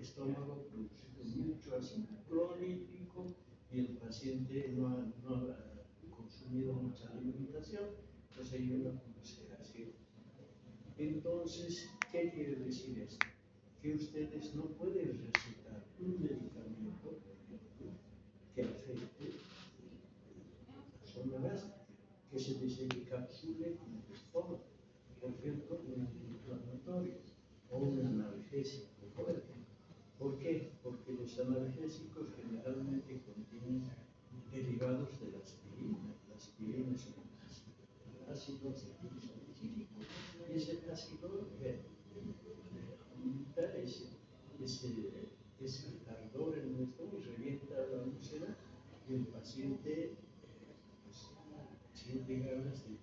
estómago producido mucho ácido clorhídrico y el paciente no ha consumido mucha alimentación, pues hay una ulceración. Entonces, ¿qué quiere decir esto? Que ustedes no pueden recetar un medicamento, por ejemplo, que afecte la zona gástrica, que se desencapsule en el estómago, por ejemplo, un antiinflamatorio o un analgésico fuerte. ¿Por qué? Porque los analgésicos generalmente contienen derivados de la aspirina. La aspirina es un ácido salicílico y ese ácido aumenta ese ardor en el estómago y revienta la úlcera y el paciente pues, siente ganas de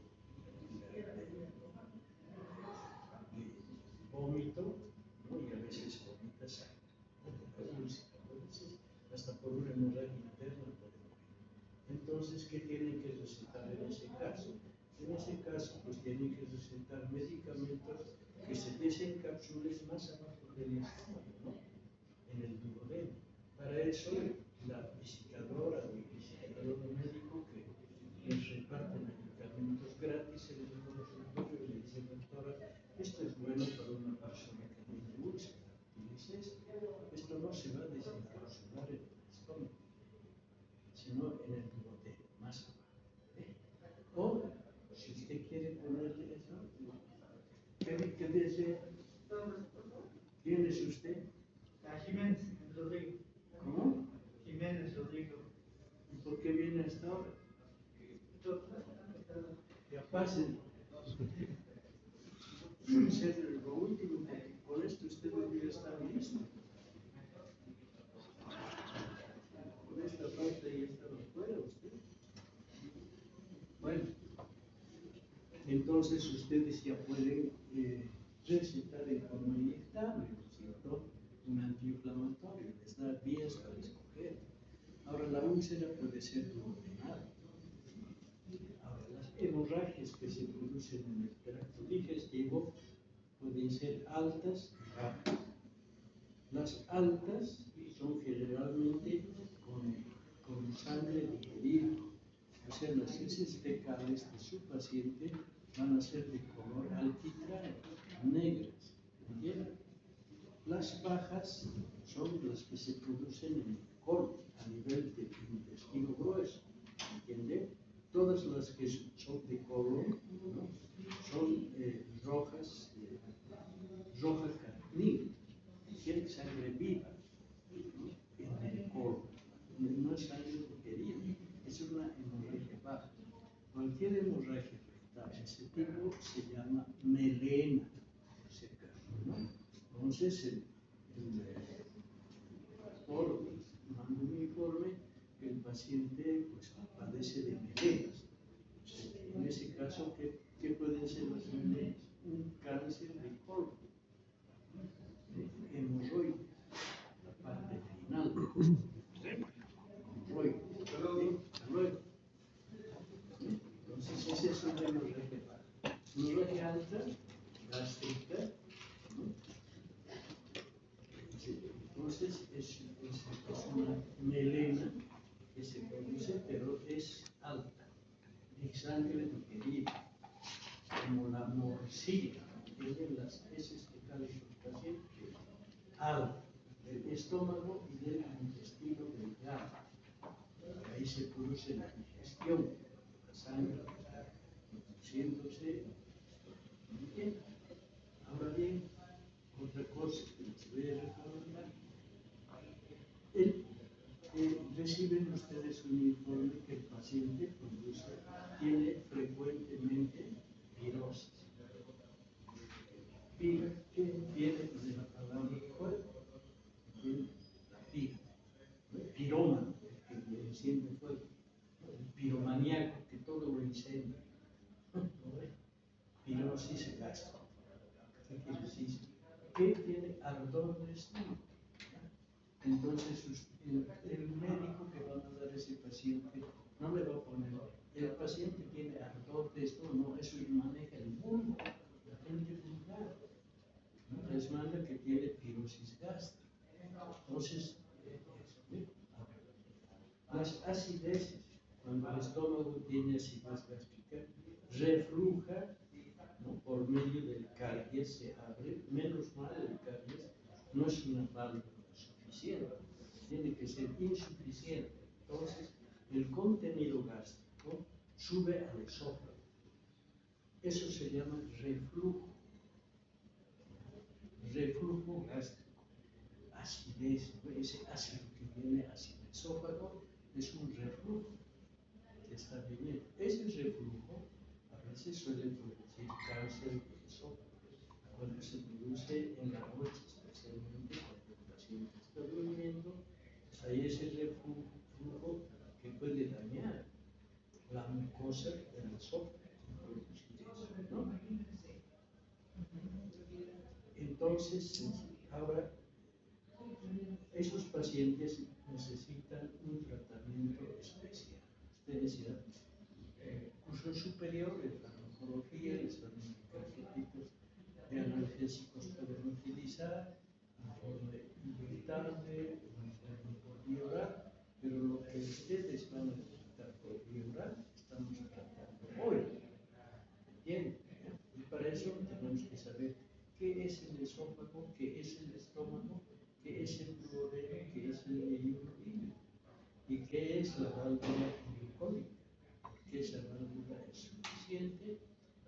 vómito, ¿no? Y a veces vomita sangre, a veces hasta por una hemorragia interna puede morir. Entonces, ¿qué tienen que recetar en ese caso? En ese caso, pues tienen que recetar medicamentos que se desencapsulen más abajo del estómago, ¿no? En el duodeno. Para eso, la visitadora o el visitador médico que les reparte medicamentos gratis en el consultorio le dice, doctora, esto es bueno para una persona que tiene úlcera. Y dice esto no se va a desencapsular en el estómago, sino en el duodeno, más abajo. O, si usted quiere ponerle eso, ¿qué desea? ¿Quién es usted? Jiménez Rodrigo. ¿Cómo? Jiménez Rodrigo. ¿Y por qué viene hasta ahora? Ya pasen. Lo último, con esto usted debería estar listo. Con esta parte ya estaba fuera usted. Bueno, entonces ustedes ya pueden recetar en forma inyectable, ¿no es cierto? Un antiinflamatorio, les da vías para escoger. Ahora, la úlcera puede ser duodenal. Ahora, las hemorragias que se producen en el tracto digestivo pueden ser altas y bajas. Las altas son generalmente con sangre digerida, o sea, las heces fecales de su paciente van a ser de color alquitrán, negras, ¿entienden? Las bajas son las que se producen en el colon, a nivel del intestino grueso, ¿entienden? Todas las que son de colon, ¿no? Son rojas, roja carmín, tienen sangre viva, ¿no? En el colon, no es sangre digerida, es una hemorragia baja. Cualquier hemorragia rectal de ese tipo se llama melena, por si acaso, ¿no? Entonces, el doctor manda un informe que el paciente pues, padece de melenas. En ese caso, ¿qué pueden ser las melenas? Un cáncer de colon, hemorroides, la parte final, hemorroides. Luego, entonces, ese es una hemorragia baja. Hemorragia alta, gástrica, ¿no? Entonces, es una melena que se produce, pero es alta, de sangre digerida, como la morcilla, tienen las heces fecales del paciente, alta, del estómago y del intestino delgado. Ahí se produce la digestión, la sangre está produciéndose. Bien. Ahora bien, otra cosa que les voy a recomendar. Reciben ustedes un informe que el paciente tiene frecuentemente pirosis. ¿Qué viene de la palabra fuego? La pira. Pirómano, que enciende fuego. El piromaníaco, que todo lo incendia. Pirosis gástrica. ¿Qué quiere decir? Que tiene ardor de estómago. Entonces, el médico que va a dar a ese paciente no le va a poner, el paciente tiene ardor de estómago, no, eso lo maneja el vulgo, la gente vulgar. ¿No? Les manda que tiene pirosis gástrica. Entonces, las acideces, cuando el estómago tiene acidez gástrica, refluja, ¿no? Por medio del caries, se abre. Menos mal, el caries no es una válvula suficiente, tiene que ser insuficiente. Entonces, el contenido gástrico sube al esófago. Eso se llama reflujo. Reflujo gástrico. Acidez, ese ácido que viene hacia el esófago es un reflujo que está viniendo. Ese reflujo a veces suele producir cáncer de esófago cuando se produce en la noche, especialmente cuando el paciente está durmiendo. Pues hay ese reflujo que puede dañar la mucosa del esófago, ¿no? Entonces, ahora, esos pacientes necesitan un tratamiento especial. Usted decía, curso superior de farmacología, les van a indicar qué tipos de analgésicos pueden utilizar, en forma inyectable, en forma por vía oral, pero lo que ustedes van a necesitar por vía oral, estamos tratando hoy. ¿Entienden? Y para eso tenemos que saber qué es el esófago, qué es el estómago, qué es el duodeno, qué es el ileoduodeno y qué es la válvula ileocólica, por qué esa válvula es suficiente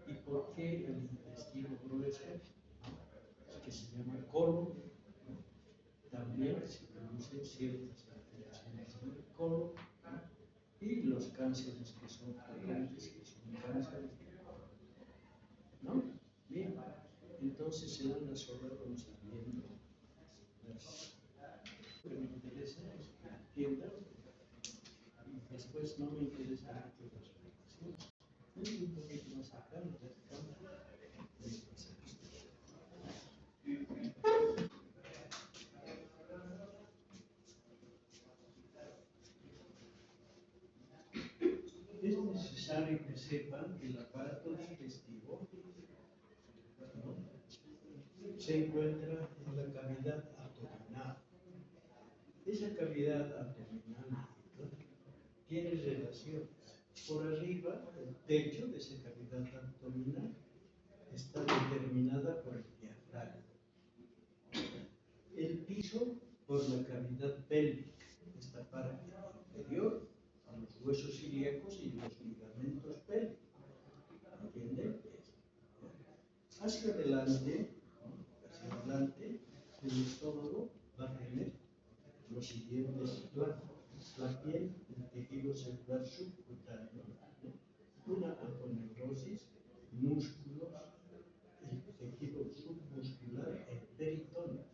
y por qué el intestino grueso, ¿no? Que se llama colon, ¿no? También se producen ciertas alteraciones en el colon, ¿no? Y los cánceres que son frecuentes, que son cánceres de colon, ¿no? Bien, entonces en las horas vamos a ir viendo las que me interesa es que entiendan, y después no me interesa mucho las explicaciones. Un poquito más acá, nos acercamos. Es necesario que sepan que el aparato digestivo, ¿no? Se encuentra en la cavidad abdominal. Esa cavidad abdominal, ¿no? Tiene relaciones. Por arriba, el techo de esa cavidad abdominal está determinada por el diafragma. El piso por la cavidad pélvica, esta parte inferior, a los huesos ilíacos y los ligamentos pélvicos. ¿Entienden? Hacia adelante, el estómago va a tener los siguientes planos: la piel, el tejido celular subcutáneo, una aponeurosis, músculos, el tejido submuscular, el peritoneo.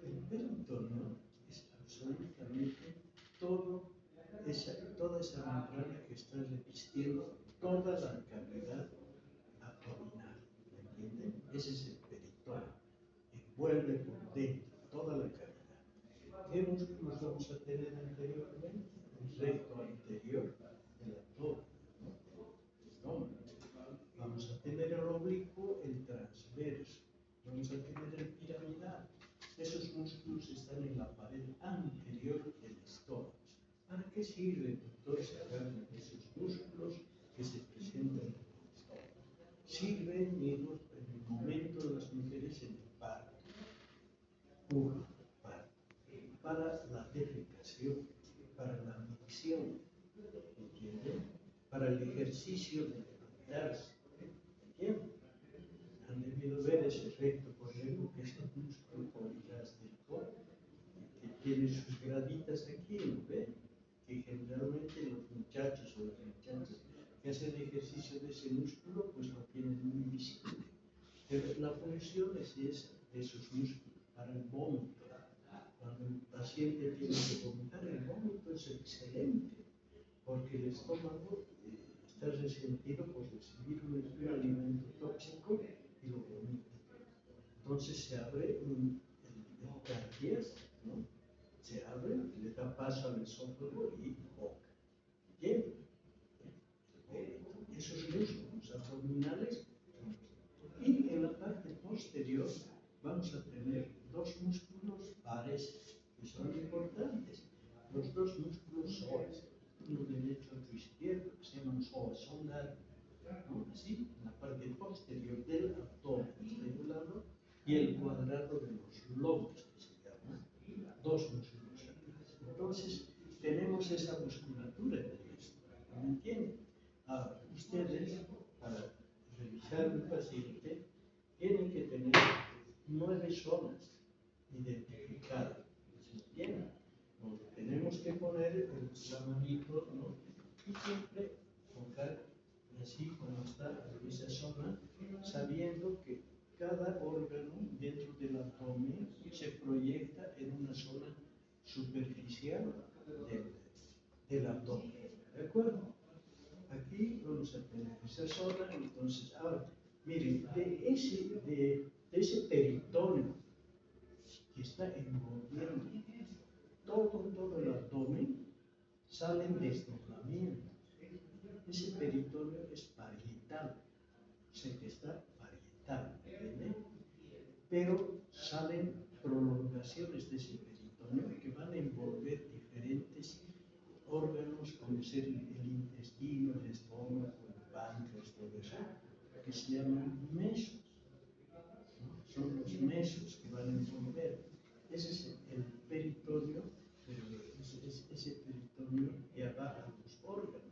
El peritoneo es absolutamente toda esa membrana que está revistiendo toda la cavidad abdominal. ¿Entienden? Ese es el peritoneo. Envuelve por dentro toda la cavidad. ¿Qué músculos vamos a tener anteriormente? El recto anterior del abdomen, ¿no? Vamos a tener el oblicuo, el transverso. Vamos a tener el piramidal. Esos músculos están en la pared anterior del estómago. ¿Para qué sirven, doctor, saber esos músculos que se presentan en el estómago? Sirven, digamos, en el momento de las mujeres en el parto. Para la defecación, para la micción, ¿entienden? Para el ejercicio de levantarse, ¿entienden? Han debido ver ese recto correo, que es el músculo poligástrico, que tiene sus graditas aquí, ¿no ven? Que generalmente los muchachos o las muchachas que hacen ejercicio de ese músculo, pues lo tienen muy visible. Pero la función es esa, de esos músculos, para el vómito. Cuando el paciente tiene que vomitar, el vómito es excelente, porque el estómago está resentido por recibir un alimento tóxico y lo vomita. Entonces se abre el caries, ¿no? Se abre, le da paso al esófago y boca. Bien, esos músculos abdominales, y en la parte posterior vamos a tener dos músculos pares que son importantes. Los dos músculos psoas, uno derecho y otro izquierdo, que se llaman psoas, son largos, ¿no? Así, en la parte posterior del abdomen, está de un lado, y el cuadrado de los lomos, que se llama, dos músculos atrás. Entonces, tenemos esa musculatura en el esto, ¿me entienden? Ahora, ustedes, para revisar un paciente, tienen que tener 9 zonas identificadas, ¿se entiende? Tenemos que poner la manito, ¿no? Y siempre tocar así como está esa zona, sabiendo que cada órgano dentro del abdomen se proyecta en una zona superficial del abdomen. ¿De acuerdo? Aquí vamos a tener esa zona. Entonces, ahora, miren, de ese peritoneo que está envolviendo todo el abdomen, salen desdoblamientos. Ese peritoneo es parietal, o sea que está parietal, ¿entiende? Pero salen prolongaciones de ese peritoneo que van a envolver diferentes órganos, como ser el intestino, el estómago, el páncreas, todo eso, que se llaman mesos, ¿no? Son los mesos que van a envolver. Ese es el peritoneo, pero ese peritoneo ya va a los órganos,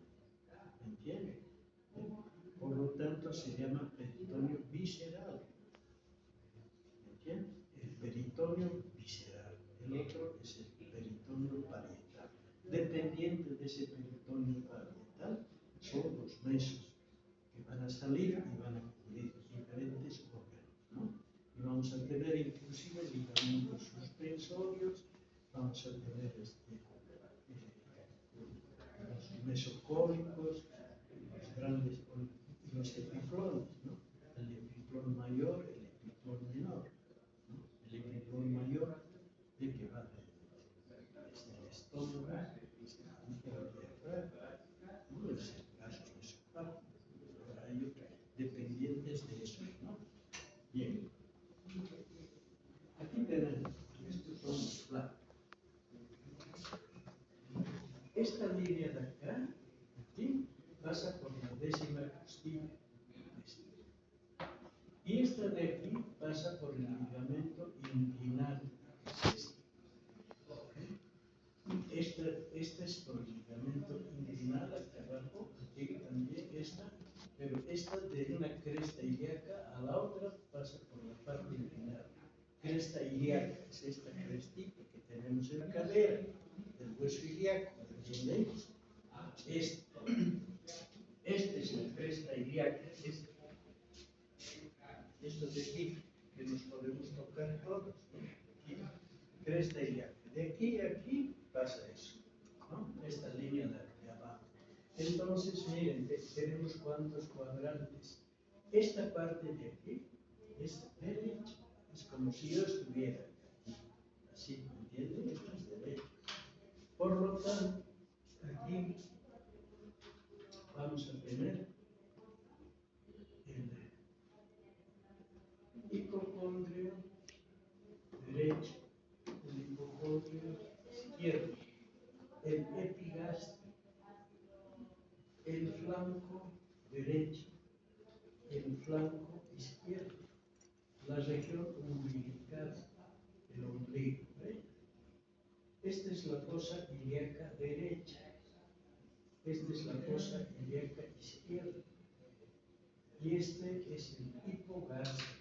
¿me entiende? Por lo tanto, se llama peritoneo visceral, ¿me entiende? El peritoneo visceral. El otro es el peritoneo parietal. Dependiente de ese peritoneo parietal son los mesos que van a salir y van a cubrir diferentes órganos, ¿no? Y vamos a tener inclusive ligamentos suspensorios, vamos a tener los mesocólicos, los grandes, los epiplones, ¿no? El epiplón mayor, el epiplón menor, ¿no? El epiplón mayor, el que va desde el estómago, desde la úlcera diafragma, ¿no? Es el caso mesocárdico. Ahora hay dependientes de eso, ¿no? Bien. Aquí tenemos, estos son los platos. Esta línea de acá, aquí, pasa por la 10ª costilla. Y esta de aquí pasa por el ligamento inguinal. Esta es por el ligamento inguinal hacia abajo, aquí también esta, pero esta de una cresta ilíaca a la otra pasa por la parte inguinal. Cresta ilíaca es esta crestita que tenemos en la cadera, del hueso ilíaco, ¿entiendes? Esta es la cresta ilíaca, esto de aquí, que nos podemos tocar todos, ¿no? Aquí, cresta ilíaca. De aquí a aquí pasa eso, ¿no? Esta línea de abajo. Entonces, miren, tenemos cuántos cuadrantes. Esta parte de aquí es derecha, es como si yo estuviera aquí, así, ¿entienden? Esto es derecha. Por lo tanto, aquí vamos a tener el hipocondrio derecho, el hipocondrio izquierdo, el epigastrio, el flanco derecho, el flanco izquierdo, la región umbilical, el ombligo. ¿Ve? Esta es la fosa ilíaca derecha, esta es la fosa ilíaca izquierda, y este es el hipogastrio.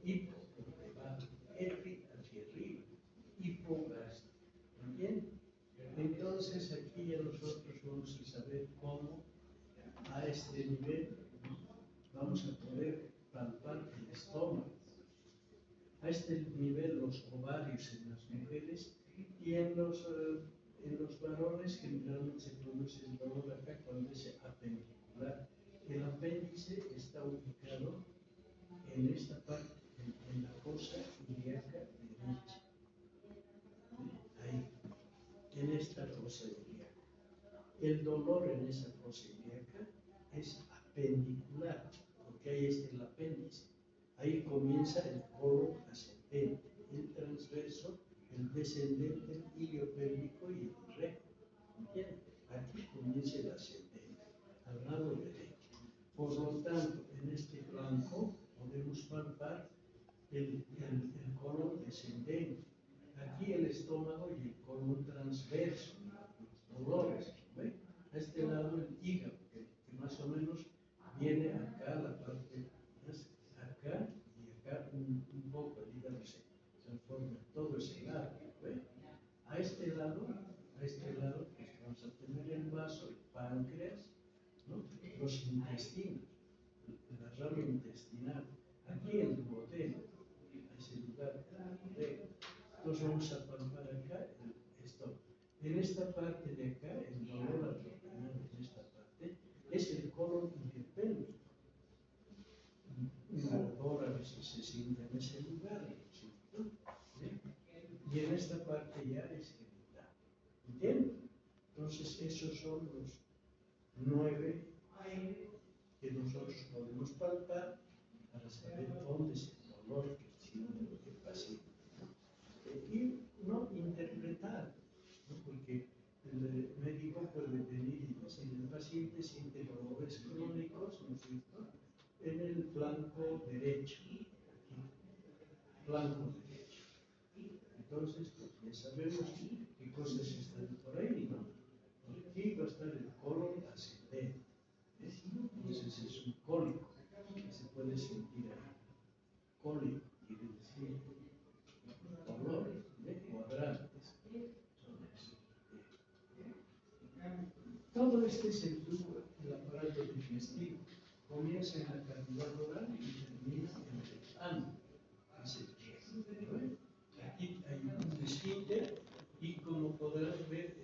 Hipo, porque va epi hacia arriba, hipogastrio. ¿Bien? Entonces aquí ya nosotros vamos a saber cómo a este nivel vamos a poder palpar el estómago. A este nivel los ovarios en las mujeres y en los varones generalmente se produce el dolor acá cuando es apendicular. El apéndice está ubicado en esta parte, en la fosa ilíaca derecha. Ahí, en esta fosa ilíaca. El dolor en esa fosa ilíaca es apendicular, porque ahí está el apéndice. Ahí comienza el colon ascendente, el transverso el descendente, el iliopélvico y el recto. ¿Entiendes? Aquí comienza el ascendente, al lado derecho. Por lo tanto, en este flanco podemos palpar el colon descendente. Aquí el estómago y el colon transverso, los dolores. ¿Ve? A este lado el hígado, que más o menos viene acá, la parte más acá y acá un poco el hígado se transforma en todo ese lado. ¿Ve? A este lado, pues vamos a tener el vaso, el páncreas, ¿no? Los intestinos, la rama intestinal. Aquí el duodeno, a ese lugar, el duodeno. Entonces vamos a palpar acá esto. En esta parte de acá, el dolor abdominal en esta parte, es el colon iliopélvico. Un dolor a veces se siente en ese lugar, ¿cierto? Y en esta parte ya es genital. ¿Entienden? Entonces esos son los 9 que nosotros podemos palpar para saber dónde es el dolor que siente el paciente. Y no interpretar, ¿no? Porque el médico puede venir y decir, el paciente siente dolores crónicos, ¿no es cierto?, en el flanco derecho, aquí, flanco derecho. Entonces, pues ya sabemos qué cosas están por ahí, ¿no? Aquí va a estar el colon ascendente. Entonces es un cólico que se puede sentir ahí. Cólico quiere decir dolores cuadrantes. Todo este es el tubo, el aparato digestivo. Comienza en la cavidad oral y termina en el ano. Aquí hay un esfínter y como podrás ver,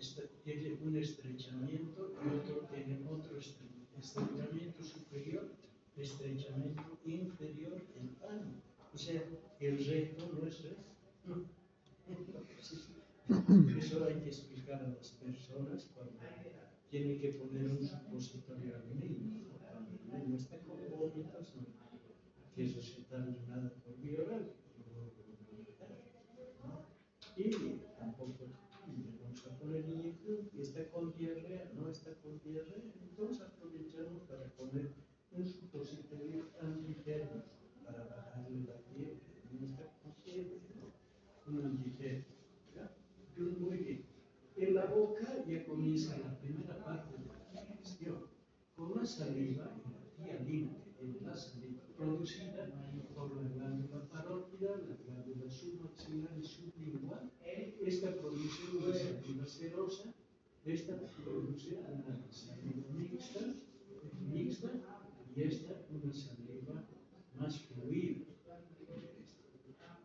tiene un estrechamiento y otro tiene otro estrechamiento superior, estrechamiento inferior en ano. O sea, el recto no es recto. Eso hay que explicar a las personas cuando tienen que poner un supositorio al niño. Cuando el niño está con vómitos, no hay que recetarle nada por vía oral. Y tampoco le vamos a poner inyección, y está con diarrea, no está con diarrea. Entonces aprovechamos para poner un supositorio antitérmico para bajarle la fiebre. No está con fiebre, ¿no? Un antitérmico. Muy bien. En la boca ya comienza la primera parte de la digestión, con la saliva y la hialina, que tiene la saliva producida por la glándula parótida, la glándula submaxilar y sublingual. Esta produce una saliva serosa, esta produce una saliva mixta y esta una saliva más fluida.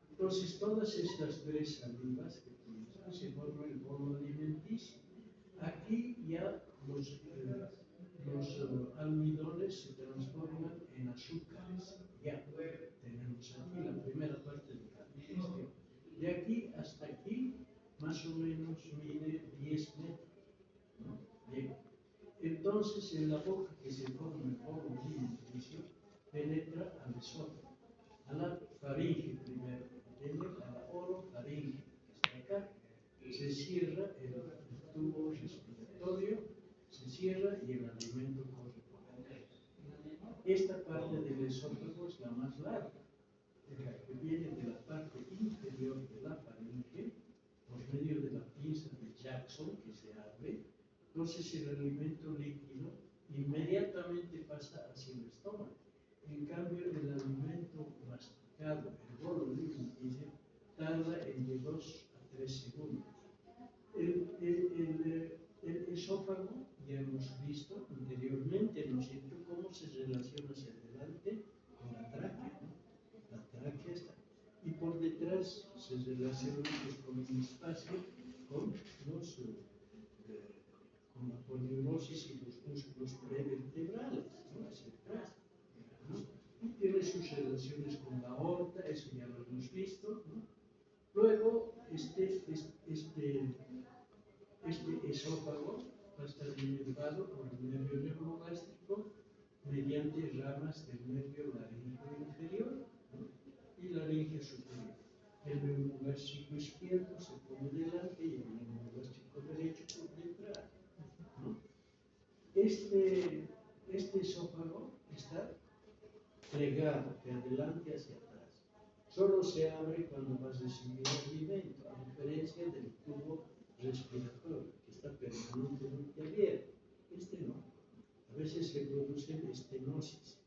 Entonces, todas estas tres salivas que utilizan se forman el bolo alimenticio. Aquí ya los almidones se transforman en azúcares. Ya tenemos aquí la primera parte de la digestión. De aquí hasta aquí, más o menos mide 10 metros. ¿No? Bien. Entonces, en la boca que se forma el bolo alimenticio, penetra al esófago, a la faringe primero, a la orofaringe, que está acá, se cierra el tubo respiratorio, se cierra y el alimento corre por acá. Esta parte del esófago es la más larga, la que viene de la parte inferior de la faringe, por medio de la pinza de Jackson que se abre. Entonces el alimento líquido inmediatamente pasa hacia el estómago. En cambio, el alimento masticado, el bolo alimenticio, tarda entre 2 a 3 segundos. El esófago, ya hemos visto anteriormente, ¿no es cierto?, cómo se relaciona hacia adelante con la tráquea, ¿no? La tráquea está. Y por detrás se relaciona pues, con un espacio con con la polionosis y los músculos prevertebrales, ¿no? Hacia atrás, ¿no? Y tiene sus relaciones con la aorta, eso ya lo hemos visto, ¿no? Luego, este esófago va a estar inervado por el nervio neurogástrico mediante ramas del nervio laríngeo inferior, ¿no? Y laríngeo superior. el neurogástrico izquierdo se pone delante y el neurogástrico derecho por detrás, ¿no? Este esófago está plegado de adelante hacia atrás. Solo se abre cuando vas a recibir alimento, a diferencia del tubo respiratorio, que está permanentemente abierto. Este no. A veces se produce estenosis.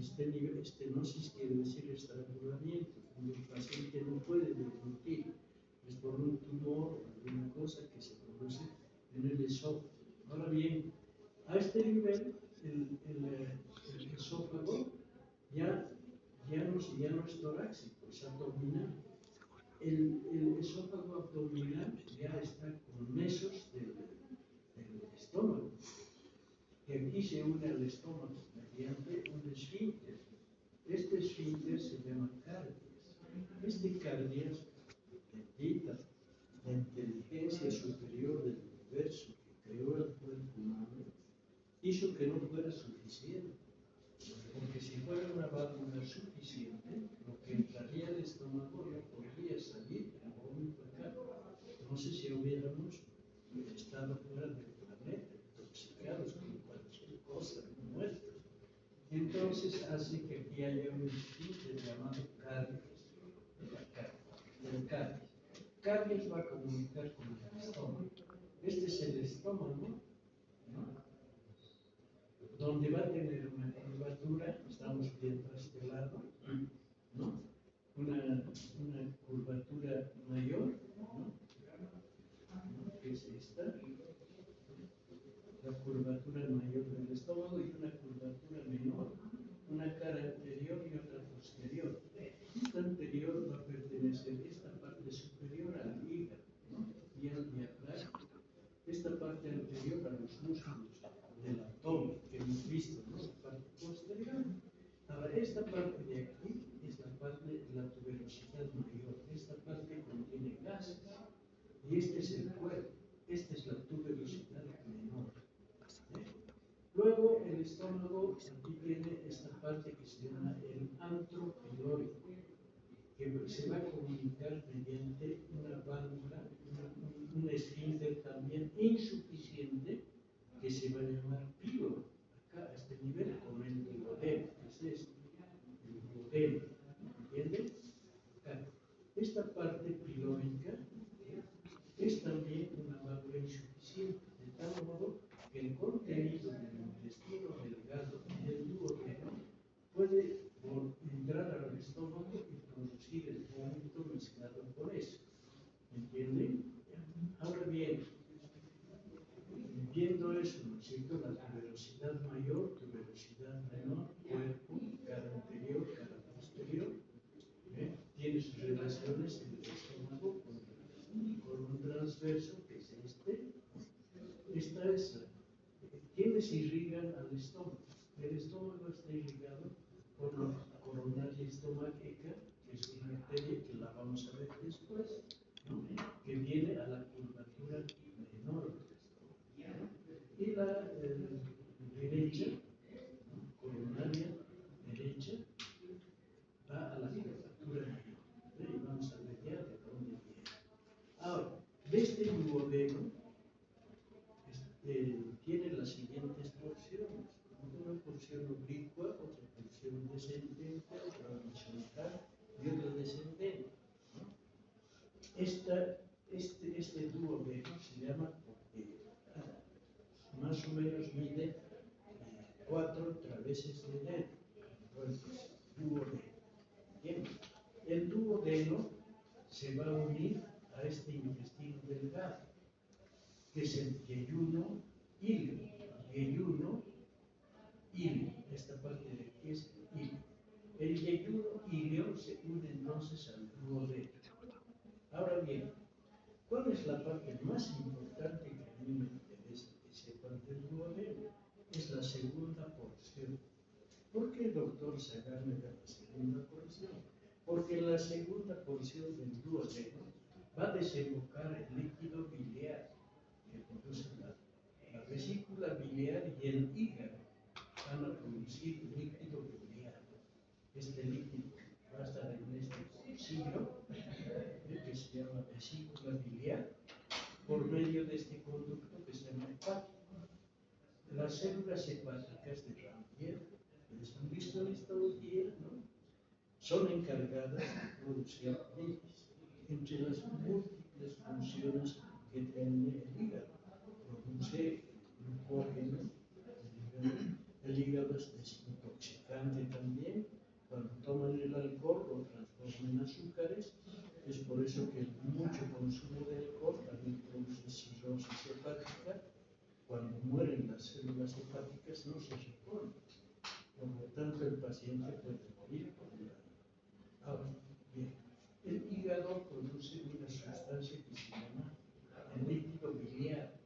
Estenosis quiere decir estrangulamiento, cuando el paciente no puede deglutir. Es por un tumor o alguna cosa que se produce en el esófago. Ahora bien, a este nivel, el esófago ya no es torácico, es abdominal. El esófago abdominal ya está con mesos del estómago. Y aquí se une al estómago mediante un esfínter. Este esfínter se llama cardias. Este cardias, bendita, la inteligencia superior del universo que creó el cuerpo humano, hizo que no fuera suficiente. Porque si fuera una válvula suficiente, lo que entraría al estómago no podría salir en vómito acá. No sé si hubiéramos estado fuera del planeta, intoxicados con cualquier cosa, muertos. Entonces hace que aquí haya un esfínter llamado cardias, del cardias. Cardias va a comunicar con el estómago. Este es el estómago, ¿no? Donde va a tener una curvatura, estamos viendo a este lado, ¿no? Una curvatura mayor, ¿no? Que es esta, la curvatura mayor del estómago y una curvatura menor, una cara anterior y otra posterior. Esta anterior va a pertenecer, esta parte superior al hígado, ¿no? Y al diafragma. Esta parte anterior a los músculos del abdomen que hemos visto, ¿no? La parte posterior. Ahora, esta parte de aquí es la parte de la tuberosidad mayor. Esta parte contiene gases. Y este es el cuerpo. Esta es la tuberosidad menor. Luego, el estómago aquí tiene esta parte que se llama el antro pilórico, que se va a comunicar mediante una válvula, un esfínter también insuficiente, que se va a llamar píloro, acá a este nivel, con el duodeno, que es este, el duodeno, ¿entienden? Acá. Esta parte pilórica es también una válvula insuficiente, de tal modo que el contenido del intestino delgado y del duodeno puede entrar al estómago y producir el vómito mezclado con eso. ¿Entienden? Ahora bien, viendo eso, ¿no es cierto? La tuberosidad mayor, tuberosidad menor, cuerpo, cara anterior, cara posterior, tiene sus relaciones en el estómago con un transverso que es este. Esta es ¿quiénes irrigan al estómago? El estómago está irrigado por la coronaria estomaqueca, que es una arteria que la vamos a ver después, ¿no? Que viene a la curvatura menor del estómago. Y la derecha, ¿no? Coronaria derecha, va a la curvatura mayor. Y vamos a ver ya de dónde viene. Ahora, de este duodeno, tiene las siguientes porciones. Una porción oblicua, otra porción descendente, otra horizontal y otra descendente, ¿no? Este duodeno se llama porque más o menos mide 4 traveses de dedo. Entonces, duodeno. Bien. El duodeno se va a unir a este intestino delgado, que es el yeyuno ilio. Yeyuno ilio. Esta parte de aquí es ilio. El yeyuno ilio se une entonces al duodeno. Ahora bien, ¿cuál es la parte más importante que a mí me interesa que sepan del duodeno? Es la segunda porción. ¿Por qué el doctor Sagame da la segunda porción? Porque la segunda porción del duodeno va a desembocar el líquido biliar que produce la vesícula biliar y el hígado. Van a producir líquido biliar. Este líquido va a estar en este bolsillo que se llama vesícula biliar por medio de este conducto que se llama hepático. Las células hepáticas de Ranvier, que han visto en histología, ¿no?, son encargadas de producir bilis, entre las múltiples funciones que tiene el hígado. Produce glucógeno, el hígado es desintoxicante también. Cuando toman el alcohol lo transforma en azúcares. Es por eso que mucho consumo de alcohol también produce cirrosis hepática. Cuando mueren las células hepáticas no se reponen. Por lo tanto, el paciente puede morir por una. Ahora, bien, el hígado produce una sustancia que se llama el líquido biliar.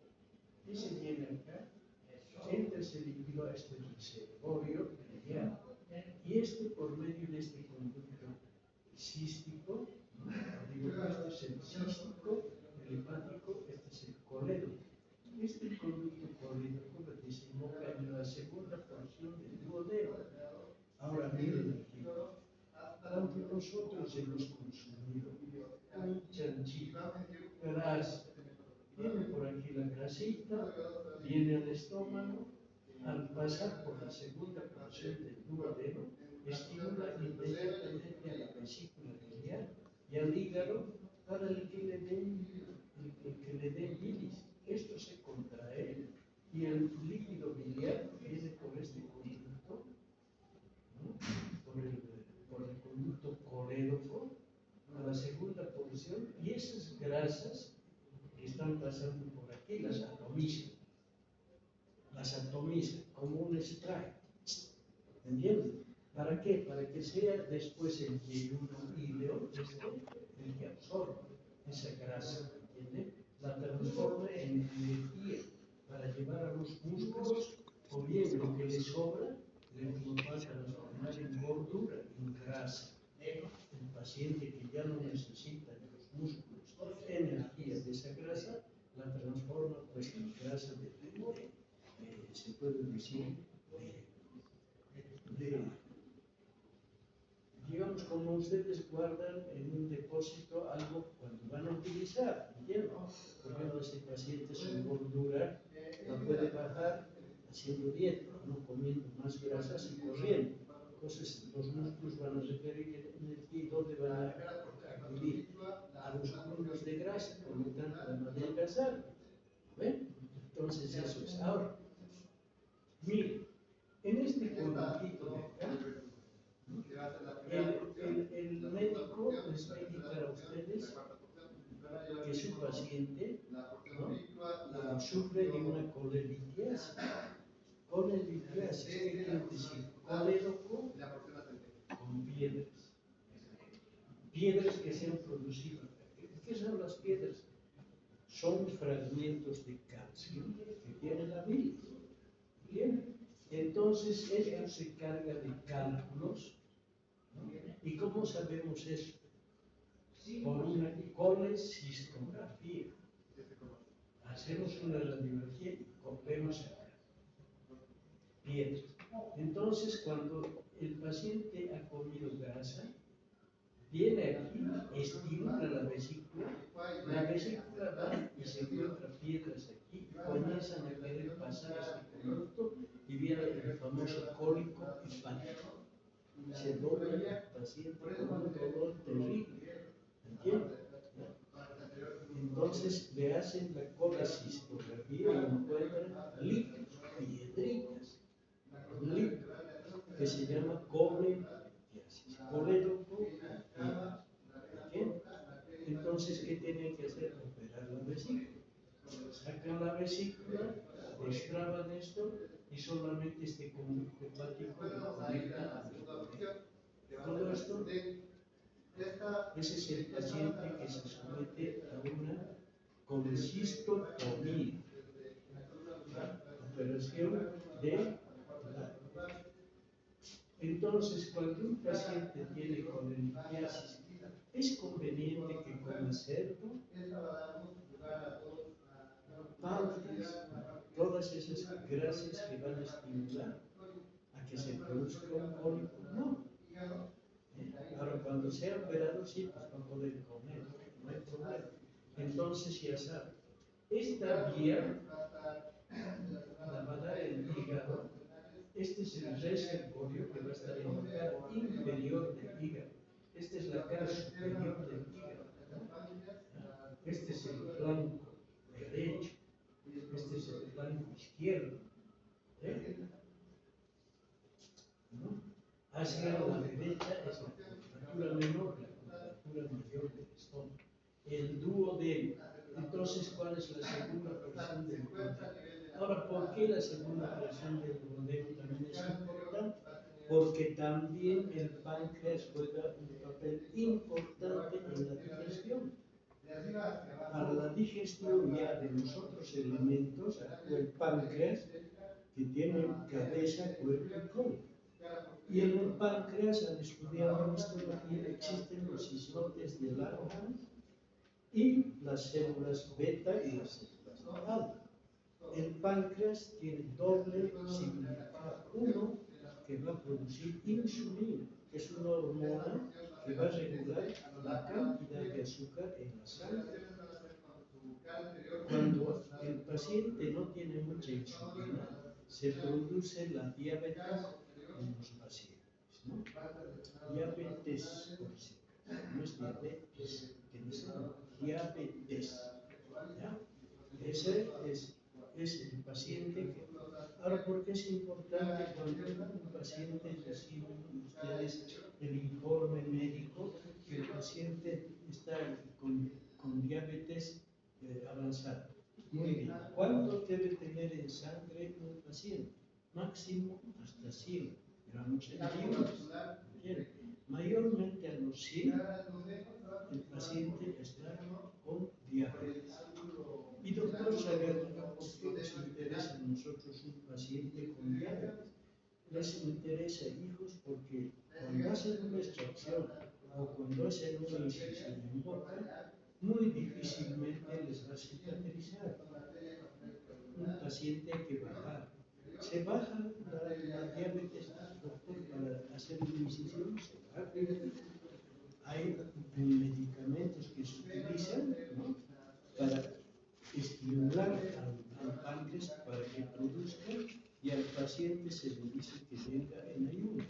Ese viene acá, entra ese líquido a este reservorio biliar. Y por medio de este conducto cístico, digo que este es el cístico, el hepático, este es el colédoco. Este conducto colédoco desemboca en la segunda porción del duodeno. Ahora miren aquí, cuando nosotros hemos consumido un chanchito, grasa, viene por aquí la grasita, viene al estómago, al pasar por la segunda porción del duodeno, estimula inmediatamente a la vesícula biliar y al hígado para que le den bilis. Esto se contrae y el líquido biliar viene por este conducto, ¿no?, por el conducto colédoco a la segunda porción, y esas grasas que están pasando por aquí las atomiza como un spray. ¿Entienden? ¿Para qué? Para que sea después el yeyuno íleo el que absorba esa grasa, ¿entienden? La transforma en energía para llevar a los músculos, o bien lo que le sobra lo va a transformar en gordura, en grasa. El paciente que ya no necesita de los músculos energía de esa grasa, la transforma pues en grasa se puede decir, digamos, como ustedes guardan en un depósito algo cuando van a utilizar, ¿entienden? Por ejemplo, ese paciente su gordura la puede bajar haciendo dieta, no comiendo más grasas y corriendo. Entonces, los músculos van a requerir energía. ¿Y dónde van a acudir? A los cúmulos de grasa, por lo tanto van a adelgazar. ¿Ven? Entonces, eso es. Ahora, miren, en este conductito de acá, el médico les va a indicar a ustedes que su paciente, ¿no?, sufre de una colelitiasis. Colelitiasis, ¿qué quiere decir? Colédoco con piedras. Piedras que se han producido. ¿Qué son las piedras? Son fragmentos de calcio que tiene la bilis. Bien, entonces esto se carga de cálculos, ¿no? ¿Y cómo sabemos eso? Por una colecistografía. Hacemos una radiografía y vemos acá piedras. Entonces, cuando el paciente ha comido grasa, viene aquí, estimula la vesícula va y se encuentra piedras aquí, comienzan a querer pasar este conducto y viene el famoso cólico hepático. Se dobla el paciente con un dolor terrible, ¿entiendes? Entonces le hacen la colecistografía y encuentran líquidos, piedritas, líquidos, que se llama colédoco. Entonces, ¿qué tienen que hacer? Operar la vesícula. Sacan la vesícula, destraban esto y solamente este conducto hepático lo conectan a todo esto. Ese es el paciente que se somete a una colecistotomía, operación de. Entonces, cuando un paciente tiene colelitiasis, es conveniente que coma cerdo, paltas, todas esas grasas que van a estimular a que se produzca un cólico. No. Ahora, cuando sea operado, sí, pues va a poder comer, no hay entonces ya saben, esta vía la va a dar el hígado. Este es el reservorio que va a estar en la cara inferior del hígado. Esta es la cara superior del hígado. Este es el flanco derecho. Este es el flanco izquierdo. ¿No? Hacia la derecha es la curvatura menor, la curvatura mayor del estómago. El duodeno. Entonces, ¿cuál es la segunda porción del duodeno? Ahora, ¿por qué la segunda porción del duodeno también es importante? Porque también el páncreas juega un papel importante en la digestión. Para la digestión ya de los otros elementos, actúa el páncreas, que tiene cabeza, cuerpo y cola. Y en el páncreas, al estudiar la histología, existen los islotes de Langerhans y las células beta y las células alfa. El páncreas tiene doble significado. Uno, que va a producir insulina, que es una hormona que va a regular la cantidad de azúcar en la sangre. Cuando el paciente no tiene mucha insulina, se produce la diabetes en los pacientes, ¿no? Diabetes por si no es diabetes, que dice diabetes, ¿ya? Ese es el paciente que... Ahora, ¿por qué es importante cuando un paciente recibe ustedes el informe médico que el paciente está con diabetes avanzada? Muy bien. ¿Cuánto debe tener en sangre un paciente? Máximo hasta 100 gramos en ayunas. Mayormente a los 100 el paciente está con diabetes. Y doctor Sagarra, ¿por qué nos interesa a nosotros un paciente con diabetes? Les interesa, hijos, porque cuando hacen una extracción o cuando hacen una incisión en boca, muy difícilmente les va a cicatrizar. Un paciente hay que bajar. Se baja la diabetes, doctor, para hacer una incisión, se baja. Hay medicamentos que se utilizan, ¿no?, para estimular al páncreas para que produzca, y al paciente se le dice que venga en ayunas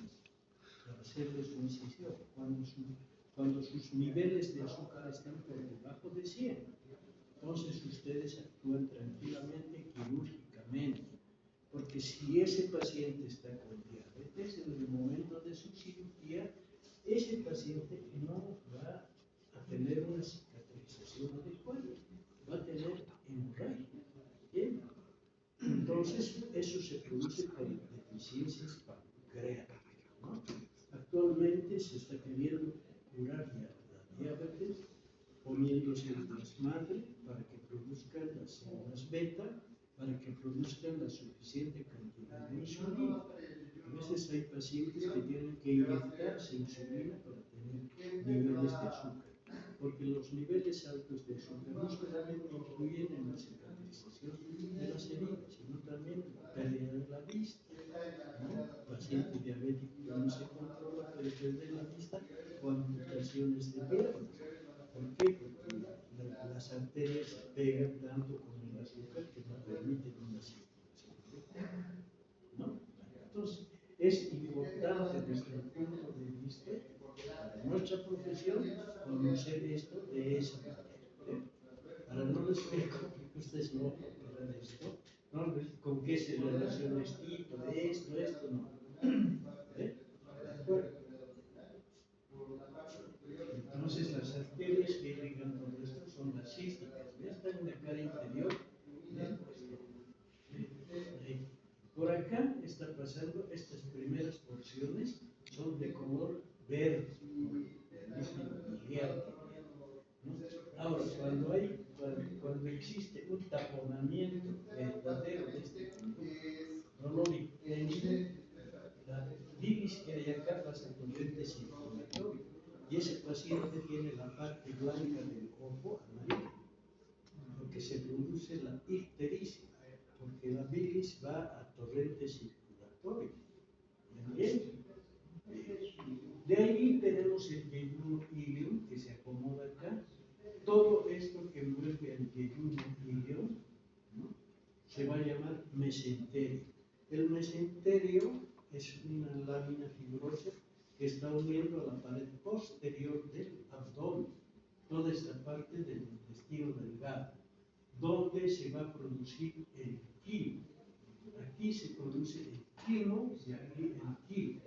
para hacerle su incisión cuando sus niveles de azúcar están por debajo de 100. Entonces ustedes actúan tranquilamente, quirúrgicamente, porque si ese paciente está con diabetes en el momento de su cirugía, ese paciente no va a tener una cicatrización adecuada, va a tener hemorragia. ¿Bien? Entonces, eso se produce por deficiencias pancreáticas, ¿no? Actualmente se está queriendo curar la diabetes poniéndose el plasmatre para que produzcan las células beta, para que produzcan la suficiente cantidad de insulina. A veces hay pacientes que tienen que inyectarse insulina para tener niveles de azúcar, porque los niveles altos de azúcar no solamente influyen en la cicatrización de las heridas, sino también la pérdida de la vista, ¿no? El paciente diabético que no se controla puede perder la vista o amputaciones de piernas. ¿Por qué? Porque las arterias se pegan tanto con el azúcar que no permiten una circulación, ¿no? Entonces, es importante desde el punto de vista de nuestra profesión conocer esto de esa manera. Ahora no les explico porque ustedes no operan esto, ¿no? ¿Con qué se relaciona este tipo de esto, no? ¿De acuerdo? Entonces las arterias que irrigan todo esto son las císticas. Están en la cara inferior. Por acá está pasando, estas primeras porciones son de color verde, ¿no? Ahora, cuando existe un taponamiento verdadero de este conducto tendido, la bilis que hay acá pasa torrente circulatorio y ese paciente tiene la parte blanca del ojo amarilla, porque se produce la ictericia, porque la bilis va a torrente circulatorio. ¿Bien? De ahí tenemos el yeyuno ilium que se acomoda acá. Todo esto que que envuelve el yeyuno íleo, ¿no? Se va a llamar mesenterio. El mesenterio es una lámina fibrosa que está uniendo a la pared posterior del abdomen, toda esta parte del intestino delgado, donde se va a producir el quimo. Aquí se produce el quimo y aquí el quimo.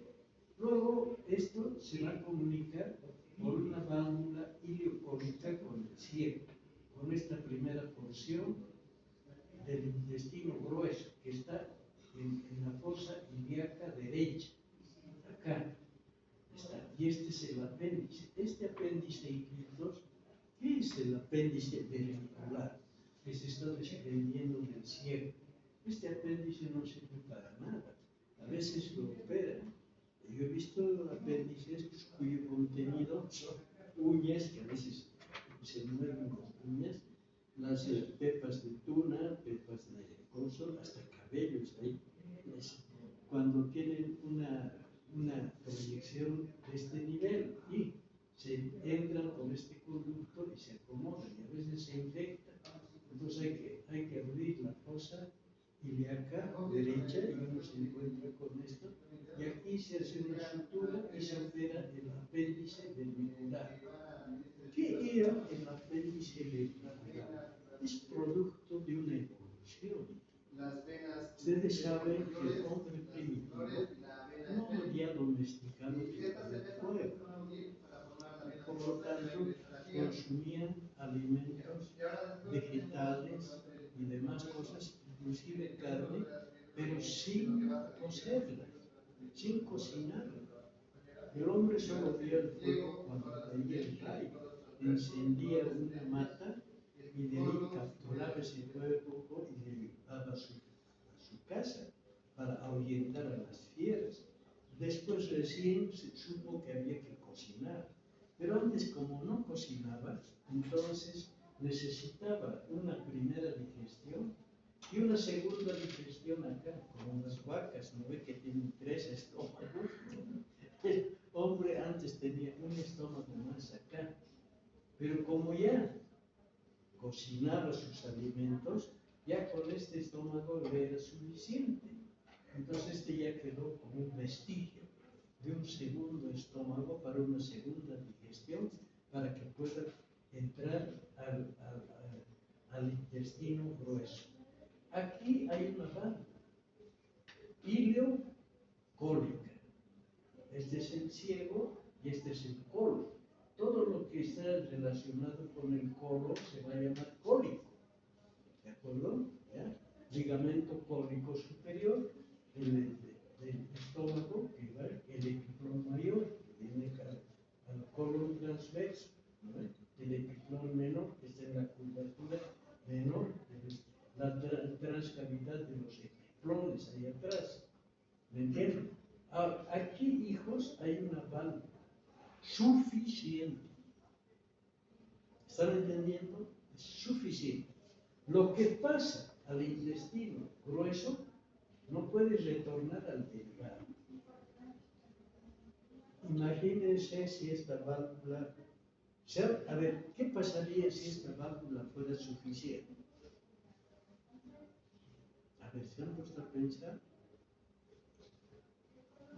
Luego esto se va a comunicar por una válvula ileocórica con el ciego, con esta primera porción del intestino grueso que está en la fosa ilíaca derecha, acá está, y este es el apéndice. Este apéndice, hijitos, ¿qué es el apéndice ventricular que se está desprendiendo del ciego? Este apéndice no sirve para nada, a veces lo operan. Yo he visto apéndices cuyo contenido son uñas, que a veces se mueven las uñas, las pepas de tuna, pepas de coso, hasta cabellos ahí. Cuando tienen una proyección de este nivel y se entran por este conducto y se acomodan y a veces se infectan. Entonces hay que abrir la fosa ilíaca derecha y uno se encuentra con esto y aquí se hace una sutura y se opera el apéndice ventricular. ¿Qué era el apéndice ventricular? Es producto de una evolución. Ustedes saben que el hombre primitivo no había domesticado el fuego. Por lo tanto, consumían alimentos vegetales y demás cosas, inclusive carne, pero sin cocerla, sin cocinarla. El hombre solo veía el fuego cuando caía el rayo, encendía una mata y de ahí capturaba ese fuego y le llevaba a su casa para ahuyentar a las fieras. Después recién se supo que había que cocinar, pero antes como no cocinaba, entonces necesitaba una primera digestión y una segunda digestión acá, como las vacas, ¿no ve que tienen 3 estómagos? El hombre antes tenía un estómago más acá, pero como ya cocinaba sus alimentos, ya con este estómago le era suficiente. Entonces este ya quedó como un vestigio de un segundo estómago para una segunda digestión, para que pueda entrar al intestino grueso. Aquí hay una válvula ileocólica. Este es el ciego y este es el colon. Todo lo que está relacionado con el colon se va a llamar cólico. ¿De acuerdo? ¿Ya? Ligamento cólico superior del estómago, que va el epiplón mayor, que viene al colon transverso, ¿no? El epiplón menor, que está en la curvatura menor, la transcavidad de los epiplones ahí atrás. ¿Me entienden? Ahora, aquí, hijos, hay una válvula suficiente. ¿Están entendiendo? Es suficiente. Lo que pasa al intestino grueso no puede retornar al delgado. Imagínense si esta válvula, a ver, ¿qué pasaría si esta válvula fuera suficiente? A ver, ¿se han puesto a pensar?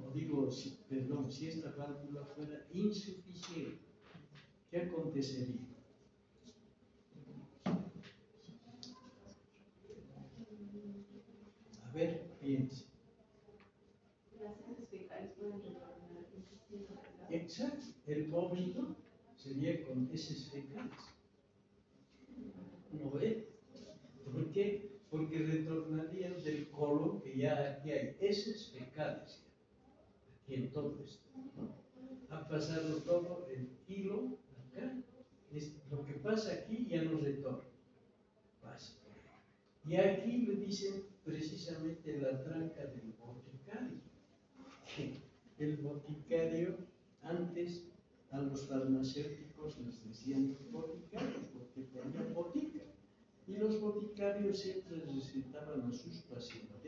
O digo, perdón, si esta válvula fuera insuficiente, ¿qué acontecería? A ver, piensa. Las heces fecales pueden retornar al intestino, ¿verdad? Exacto, el vómito sería con heces fecales. ¿No ve? ¿Por qué? Porque retornarían del colon, que ya aquí hay heces fecales, aquí en todo esto, ¿no? Ha pasado todo el hilo acá. Lo que pasa aquí ya no retorna. Pasa. Y aquí le dicen precisamente la tranca del boticario. El boticario, antes a los farmacéuticos les decían los boticarios porque tenían botica. Y los boticarios siempre recetaban a sus pacientes